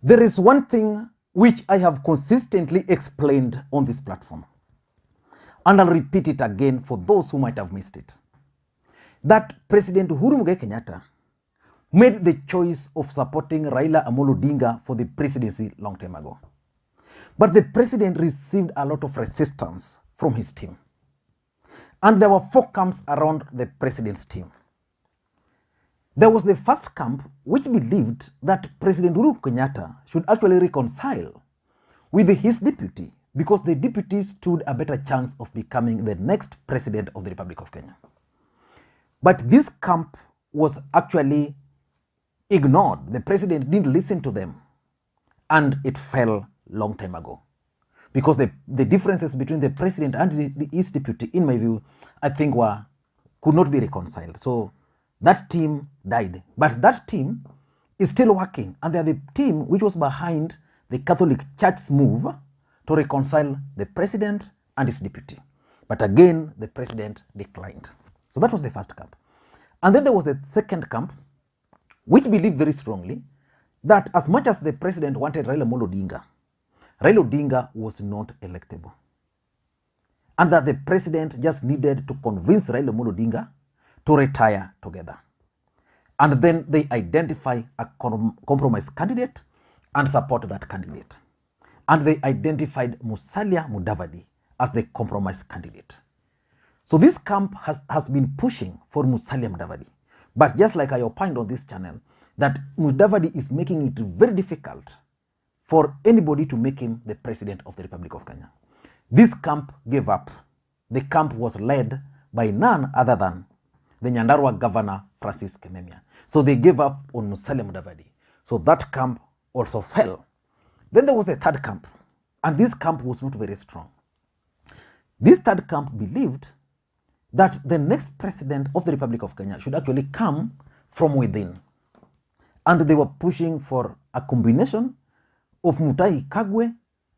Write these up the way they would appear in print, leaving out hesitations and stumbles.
There is one thing which I have consistently explained on this platform, and I'll repeat it again for those who might have missed it, that President Uhuru Kenyatta made the choice of supporting Raila Odinga for the presidency long time ago. But the president received a lot of resistance from his team. And there were 4 camps around the president's team. There was the first camp which believed that President Uhuru Kenyatta should actually reconcile with his deputy because the deputy stood a better chance of becoming the next president of the Republic of Kenya. But this camp was actually ignored. The president didn't listen to them, and it fell long time ago. Because the differences between the president and his deputy, in my view, I think could not be reconciled. So that team died. But that team is still working, and they are the team which was behind the Catholic Church's move to reconcile the president and his deputy. But again, the president declined. So that was the first camp. And then there was the second camp, which believed very strongly that as much as the president wanted Raila Odinga was not electable. And that the president just needed to convince Raila Odinga to retire together. And then they identify a compromise candidate and support that candidate. And they identified Musalia Mudavadi as the compromise candidate. So this camp has been pushing for Musalia Mudavadi. But just like I opined on this channel, that Mudavadi is making it very difficult for anybody to make him the president of the Republic of Kenya. This camp gave up. The camp was led by none other than the Nyandarua governor, Francis Kememia. So they gave up on Musalia Mudavadi. So that camp also fell. Then there was the third camp, and this camp was not very strong. This third camp believed that the next president of the Republic of Kenya should actually come from within. And they were pushing for a combination of Mutahi Kagwe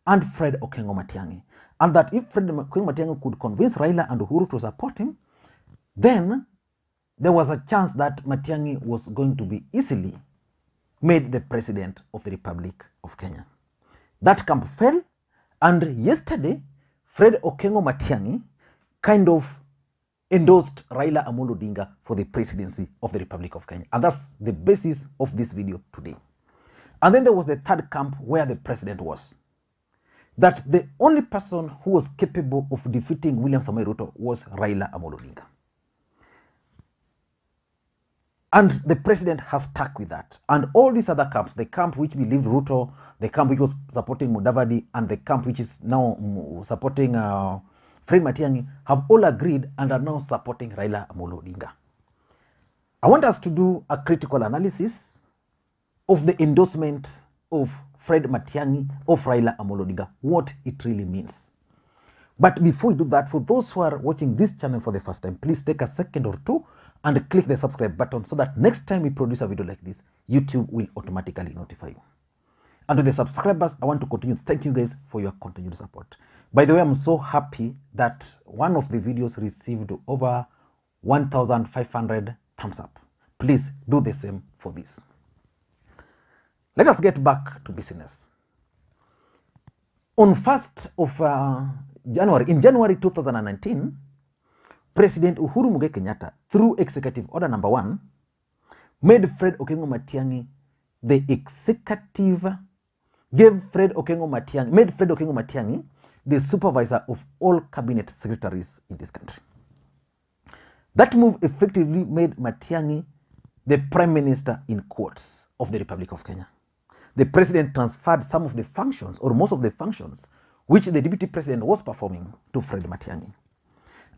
and Fred Okengo Matiang'i. And that if Fred Okengo Matiang'i could convince Raila and Uhuru to support him, then there was a chance that Matiang'i was going to be easily made the president of the Republic of Kenya. That camp fell, and yesterday, Fred Okengo Matiang'i kind of endorsed Raila Odinga for the presidency of the Republic of Kenya. And that's the basis of this video today. And then there was the third camp where the president was. That the only person who was capable of defeating William Samoei Ruto was Raila Odinga. And the president has stuck with that. And all these other camps, the camp which believed Ruto, the camp which was supporting Mudavadi, and the camp which is now supporting Fred Matiang'i, have all agreed and are now supporting Raila Odinga. I want us to do a critical analysis of the endorsement of Fred Matiang'i of Raila Odinga, what it really means. But before we do that, for those who are watching this channel for the first time, please take a second or two and click the subscribe button so that next time we produce a video like this, YouTube will automatically notify you. And to the subscribers, I want to continue thanking you guys for your continued support. By the way, I'm so happy that one of the videos received over 1,500 thumbs up. Please do the same for this. Let us get back to business. On 1st of January, in January 2019, President Uhuru Kenyatta, through Executive Order Number 1, made Fred Okengo Matiang'i the executive, made Fred Okengo Matiang'i the supervisor of all cabinet secretaries in this country. That move effectively made Matiang'i the prime minister in quotes of the Republic of Kenya. The president transferred some of the functions, or most of the functions, which the deputy president was performing to Fred Matiang'i.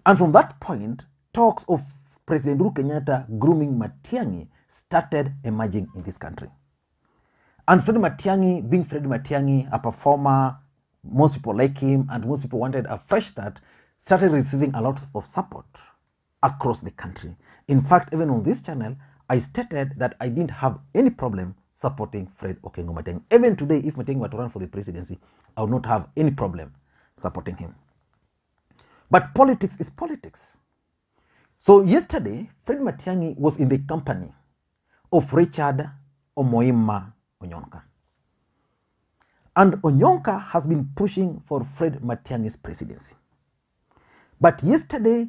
And from that point, talks of President Uhuru Kenyatta grooming Matiang'i started emerging in this country. And Fred Matiang'i, being Fred Matiang'i, a performer, most people like him, and most people wanted a fresh start, started receiving a lot of support across the country. In fact, even on this channel, I stated that I didn't have any problem supporting Fred Okengo Matiang'i. Even today, if Matiang'i were to run for the presidency, I would not have any problem supporting him. But politics is politics. So yesterday, Fred Matiang'i was in the company of Richard Omoima Onyonka. And Onyonka has been pushing for Fred Matiang'i's presidency. But yesterday,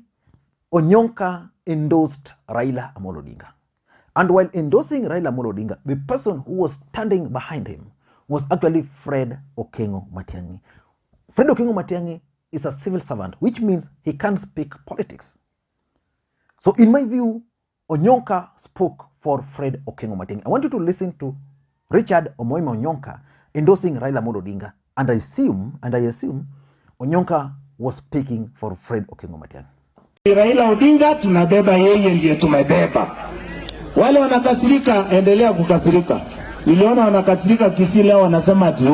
Onyonka endorsed Raila Odinga. And while endorsing Raila Odinga, the person who was standing behind him was actually Fred Okengo Matiang'i. Fred Okengo Matiang'i is a civil servant, which means he can't speak politics. So in my view, Onyonka spoke for Fred Okengo Matiang'i. I want you to listen to Richard Omoima Onyonka endorsing Raila Odinga, and I assume Onyonka was speaking for Fred Okengo Matiang'i. Raila Odinga tunabeba, yeye ndiye tumebeba. Wale wanakasirika, endelea kukasirika. Niliona wanakasirika Kisii leo wanasema ati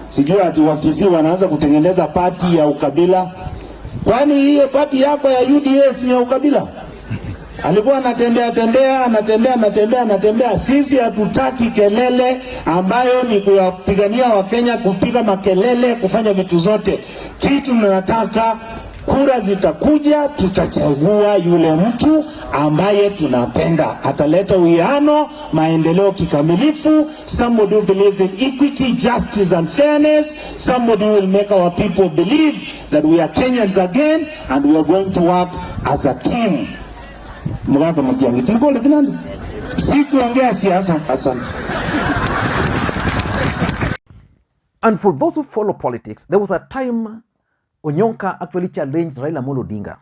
sijui ati wa Kisii wanaanza kutengeneza party ya ukabila. Kwani hiyo party yako ya UDS ni ya ukabila? Alikuwa anatembea. Sisi hatutaki kelele ambayo ni kuwapigania Wakenya, kupiga makelele, kufanya vitu zote. Kitu tunataka, kura zitakuja, tutachagua yule mtu ambaye tunapenda, ataleta uwiano, maendeleo kikamilifu, somebody who believes in equity, justice and fairness, somebody who will make our people believe that we are Kenyans again and we are going to work as a team. Mganga Matiang'i, tulikuwa levinandi. Sikuongea siasa, asante. And for those who follow politics, there was a time Onyonka actually challenged Raila Odinga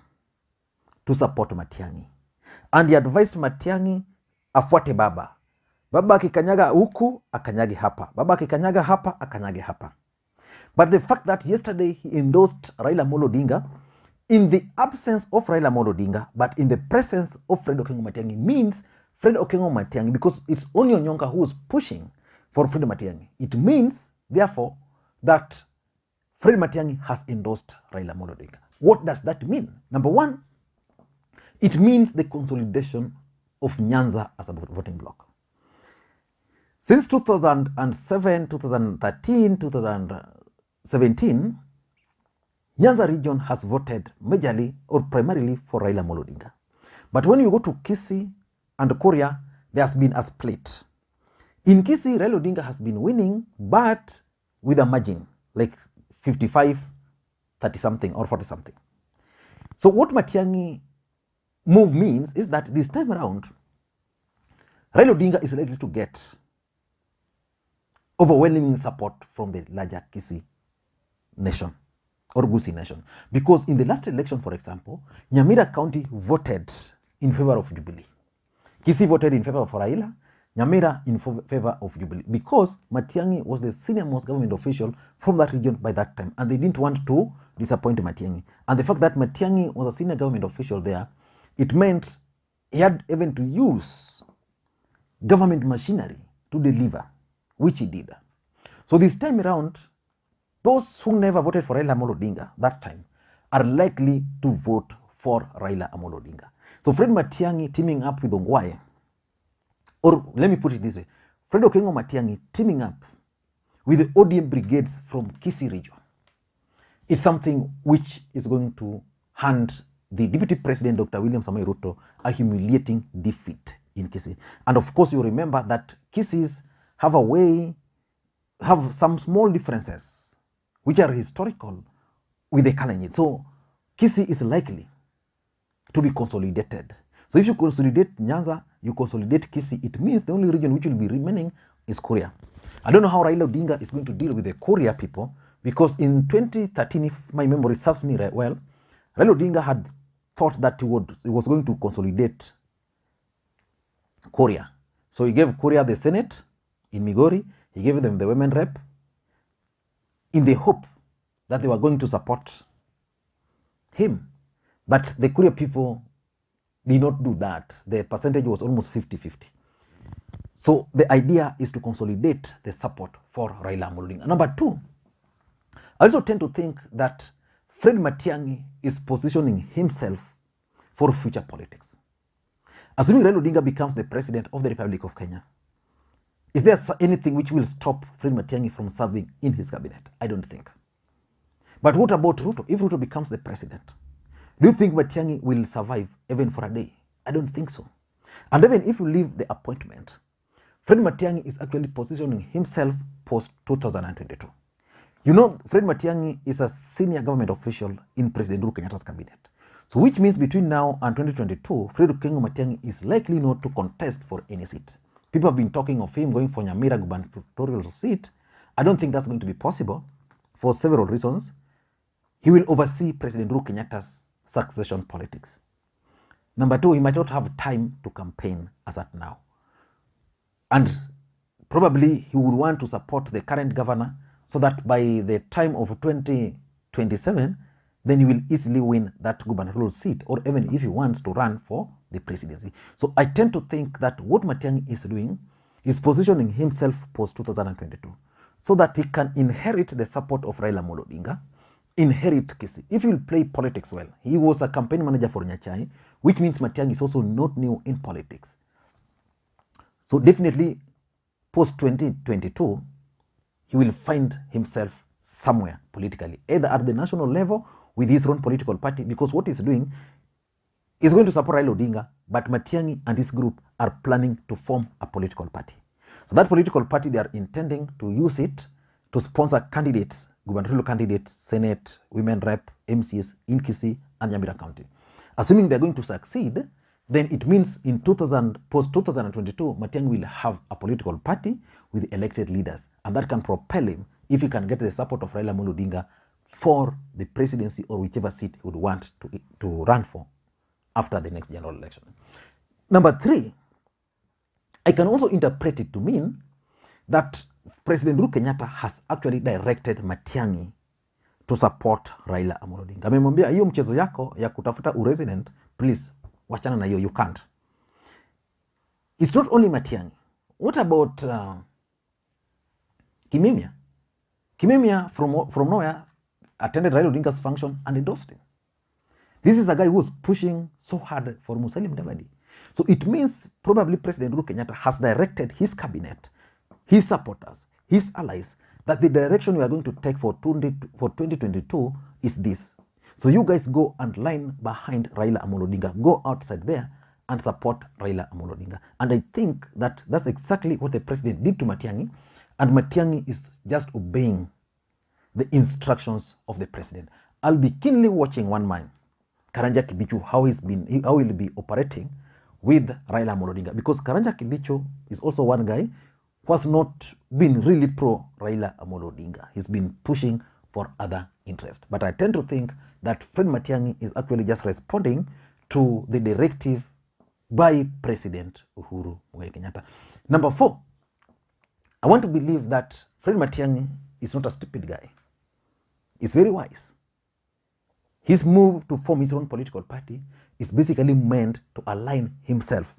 to support Matiang'i. And he advised Matiang'i afuate baba. Baba akikanyaga huku, akanyage hapa. Baba akikanyaga hapa, akanyage hapa. But the fact that yesterday he endorsed Raila Odinga in the absence of Raila Odinga, but in the presence of Fred Okengo Matiang'i, means Fred Okengo Matiang'i, because it's only Onyonka who is pushing for Fred Matiang'i. It means, therefore, that Fred Matiang'i has endorsed Raila Odinga. What does that mean? Number one, it means the consolidation of Nyanza as a voting bloc. Since 2007, 2013, 2017, Nyanza region has voted majorly or primarily for Raila Odinga. But when you go to Kisii and Kuria, there has been a split. In Kisii, Raila Odinga has been winning, but with a margin, like 55, 30-something or 40-something. So what Matiang'i move means is that this time around, Raila Odinga is likely to get overwhelming support from the larger Kisii nation or Gusii nation. Because in the last election, for example, Nyamira County voted in favor of Jubilee. Kisii voted in favor of Raila, Nyamira in favor of Jubilee, because Matiang'i was the senior most government official from that region by that time, and they didn't want to disappoint Matiang'i. And the fact that Matiang'i was a senior government official there, it meant he had even to use government machinery to deliver, which he did. So this time around, those who never voted for Raila Odinga that time are likely to vote for Raila Odinga. So Fred Matiang'i teaming up with Ongwae, or let me put it this way, Fred Okengo Matiang'i teaming up with the ODM brigades from Kisii region is something which is going to hand the Deputy President Dr. William Samoei Ruto a humiliating defeat in Kisii. And of course, you remember that Kisiis have some small differences which are historical with the Kalenjin. So Kisii is likely to be consolidated. So if you consolidate Nyanza, you consolidate Kisii, it means the only region which will be remaining is Kuria. I don't know how Raila Odinga is going to deal with the Kuria people, because in 2013, if my memory serves me well, Raila Odinga had thought that he was going to consolidate Kuria. So he gave Kuria the Senate in Migori, he gave them the women rep, in the hope that they were going to support him. But the Kuria people did not do that. The percentage was almost 50-50. So the idea is to consolidate the support for Raila Odinga. Number two, I also tend to think that Fred Matiang'i is positioning himself for future politics. Assuming Raila Odinga becomes the president of the Republic of Kenya, is there anything which will stop Fred Matiang'i from serving in his cabinet? I don't think. But what about Ruto? If Ruto becomes the president, do you think Matiang'i will survive even for a day? I don't think so. And even if you leave the appointment, Fred Matiang'i is actually positioning himself post-2022. You know, Fred Matiang'i is a senior government official in President Uhuru Kenyatta's cabinet. So which means between now and 2022, Fred Matiang'i is likely not to contest for any seat. People have been talking of him going for Nyamira gubernatorial seat. I don't think that's going to be possible for several reasons. He will oversee President Uhuru Kenyatta's succession politics. Number two, he might not have time to campaign as at now. And probably he would want to support the current governor so that by the time of 2027, then he will easily win that gubernatorial seat, or even if he wants to run for the presidency. So I tend to think that what Matiang'i is doing is positioning himself post-2022 so that he can inherit the support of Raila Odinga, inherit Kisii. If he will play politics well, he was a campaign manager for Nyachai, which means Matiang'i is also not new in politics. So definitely post-2022, he will find himself somewhere politically, either at the national level with his own political party, because what he's doing is going to support Raila Odinga, but Matiang'i and his group are planning to form a political party. So that political party, they are intending to use it to sponsor candidates, gubernatorial candidates, Senate, women rep, MCs in Kisii and Nyamira County. Assuming they're going to succeed, then it means in post-2022, Matiang'i will have a political party with elected leaders, and that can propel him if he can get the support of Raila Odinga for the presidency or whichever seat he would want to run for after the next general election. Number three, I can also interpret it to mean that President Uhuru Kenyatta has actually directed Matiang'i to support Raila Odinga. Amemwambia hiyo mchezo yako ya kutafuta uresident, please wachana na hiyo, you can't. It's not only Matiang'i. What about Kimemia? Kimemia from nowhere attended Raila Odinga's function and endorsed him. This is a guy who was pushing so hard for Musalia Mudavadi. So it means probably President Uhuru Kenyatta has directed his cabinet, his supporters, his allies, that the direction we are going to take for 2022 is this. So you guys go and line behind Raila Odinga. Go outside there and support Raila Odinga. And I think that that's exactly what the president did to Matiang'i. And Matiang'i is just obeying the instructions of the president. I'll be keenly watching one man, Karanja Kibichu, how he'll be operating with Raila Odinga. Because Karanja Kibichu is also one guy who has not been really pro Raila Odinga. He's been pushing for other interests. But I tend to think that Fred Matiang'i is actually just responding to the directive by President Uhuru Kenyatta. Number four, I want to believe that Fred Matiang'i is not a stupid guy. He's very wise. His move to form his own political party is basically meant to align himself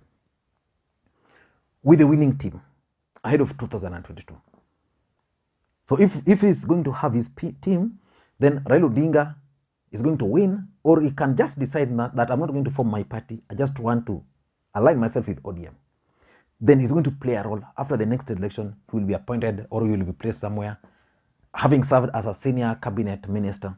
with the winning team ahead of 2022. So if he's going to have his team, then Raila Odinga is going to win, or he can just decide that I'm not going to form my party, I just want to align myself with ODM. Then he's going to play a role. After the next election, he will be appointed or he will be placed somewhere, having served as a senior cabinet minister.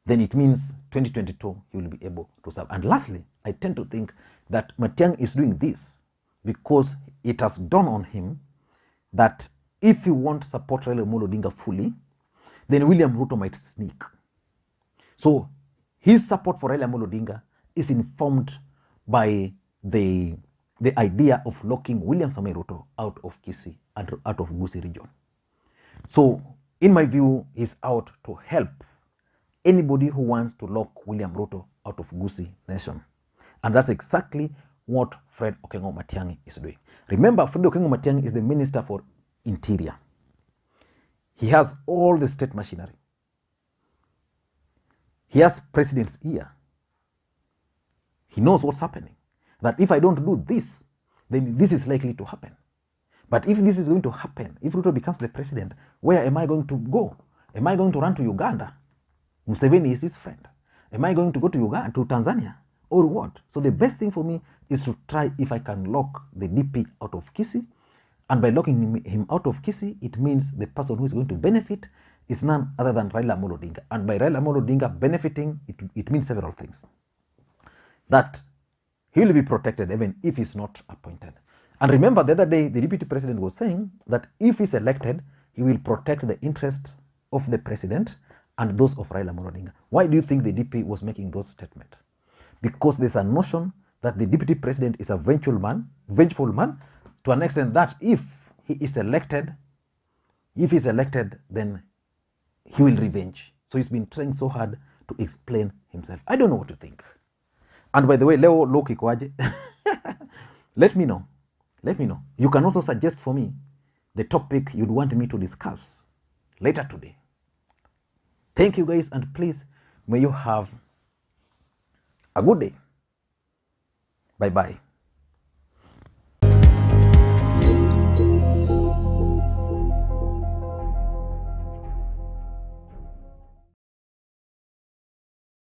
Then it means 2022, he will be able to serve. And lastly, I tend to think that Matiang'i is doing this because it has dawned on him that if he wants to support Raila Odinga fully, then William Ruto might sneak. So his support for Raila Odinga is informed by the idea of locking William Samoei Ruto out of Kisii and out of Gusii region. So in my view, he's out to help anybody who wants to lock William Ruto out of Gusii nation. And that's exactly what Fred Okengo Matiang'i is doing. Remember, Fred Okengo Matiang'i is the Minister for Interior. He has all the state machinery. He has president's ear. He knows what's happening. That if I don't do this, then this is likely to happen. But if this is going to happen, if Ruto becomes the president, where am I going to go? Am I going to run to Uganda? Museveni is his friend. Am I going to go to Uganda, to Tanzania, or what? So the best thing for me is to try if I can lock the DP out of Kisii. And by locking him out of Kisii, it means the person who is going to benefit is none other than Raila Odinga. And by Raila Odinga benefiting, it means several things. That he will be protected even if he's not appointed. And remember, the other day, the deputy president was saying that if he's elected, he will protect the interest of the president and those of Raila Odinga. Why do you think the DP was making those statements? Because there's a notion that the deputy president is a vengeful man to an extent that if he's elected, then he will revenge. So he's been trying so hard to explain himself. I don't know what to think. And by the way, leo low kikwaje? Let me know. You can also suggest for me the topic you'd want me to discuss later today. Thank you guys, and please, may you have a good day. Bye-bye.